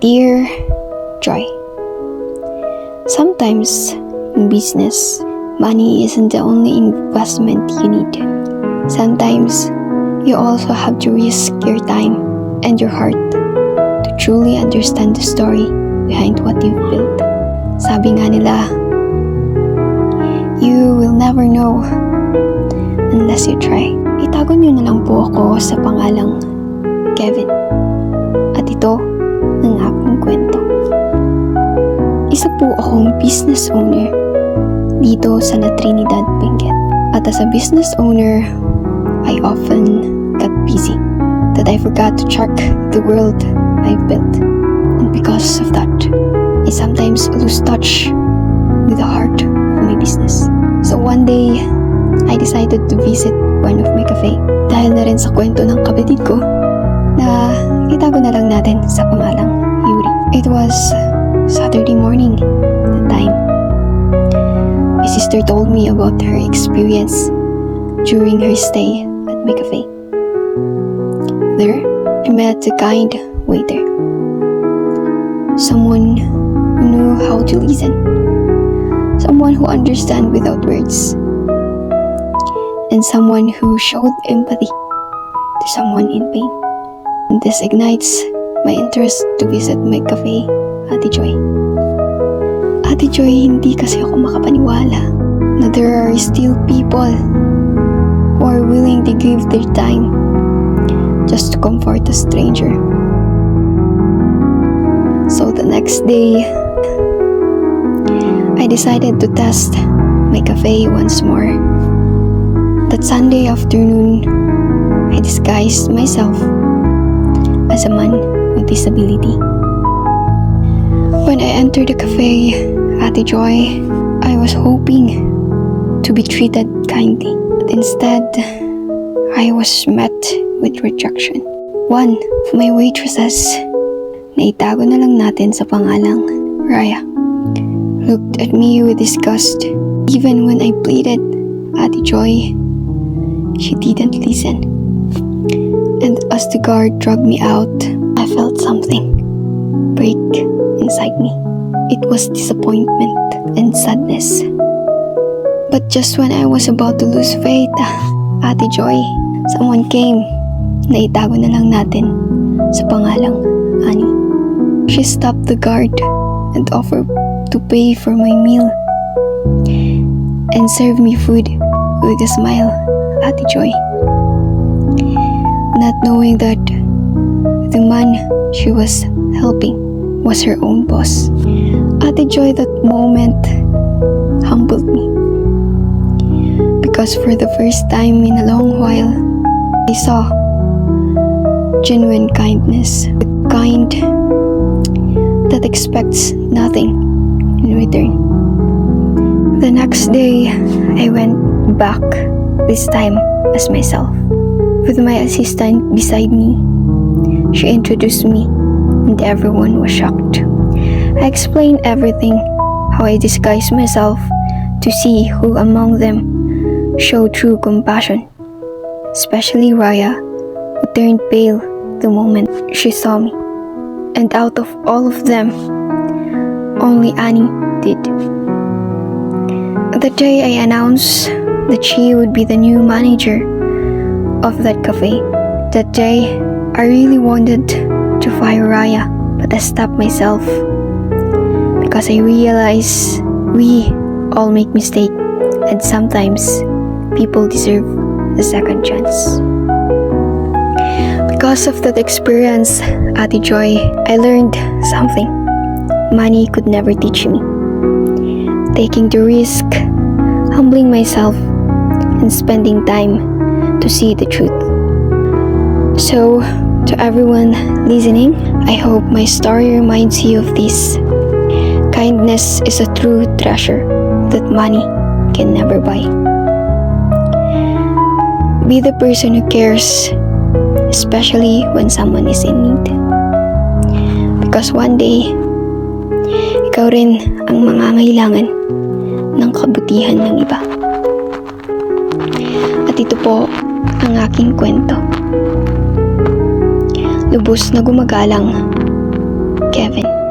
Dear Joy, sometimes in business, money isn't the only investment you need. Sometimes, you also have to risk your time and your heart to truly understand the story behind what you've built. Sabi nga nila, you will never know unless you try. Itago niyo na lang po ako sa pangalang Kevin. At ito ang aking kwento. Isa po akong business owner dito sa Trinidad, Benguet. At as a business owner, I often got busy that I forgot to check the world I've built. And because of that, I sometimes lose touch with the heart of my business. So one day, I decided to visit one of my cafe. Dahil na rin sa kwento ng kapatid ko na itago na lang natin sa pangalang Yuri. It was Saturday morning at the time. My sister told me about her experience during her stay at my cafe. There, I met a kind waiter. Someone who knew how to listen. Someone who understands without words. And someone who showed empathy to someone in pain. And this ignites my interest to visit my cafe, Ate Joy. Ate Joy, hindi kasi ako makapaniwala na there are still people who are willing to give their time just to comfort a stranger. So the next day, I decided to test my cafe once more. That Sunday afternoon, I disguised myself as a man with disability. When I entered the cafe, Ate Joy, I was hoping to be treated kindly. But instead, I was met with rejection. One of my waitresses, na itago na lang natin sa pangalang Raya, looked at me with disgust. Even when I pleaded, Ate Joy, she didn't listen. And as the guard dragged me out, I felt something break inside me. It was disappointment and sadness. But just when I was about to lose faith, Ate Joy, someone came na itago na lang natin sa pangalang Ani. She stopped the guard and offered to pay for my meal and served me food with a smile, Ate Joy. Not knowing that the man she was helping was her own boss. Ate Joy, that moment humbled me. Because for the first time in a long while, I saw genuine kindness. The kind that expects nothing in return. The next day, I went back, this time as myself. With my assistant beside me, she introduced me and everyone was shocked. I explained everything, how I disguised myself to see who among them showed true compassion, especially Raya, who turned pale the moment she saw me. And out of all of them, only Annie did. That day I announced that she would be the new manager of that cafe. That day, I really wanted to fire Raya, but I stopped myself because I realized we all make mistakes and sometimes people deserve a second chance. Because of that experience, Ate Joy, I learned something money could never teach me. Taking the risk, humbling myself, and spending time to see the truth. So, to everyone listening, I hope my story reminds you of this. Kindness is a true treasure that money can never buy. Be the person who cares, especially when someone is in need. Because one day, ikaw rin ang mangangailangan ng kabutihan ng iba. At ito po ang aking kwento. Lubos na gumagalang Kevin.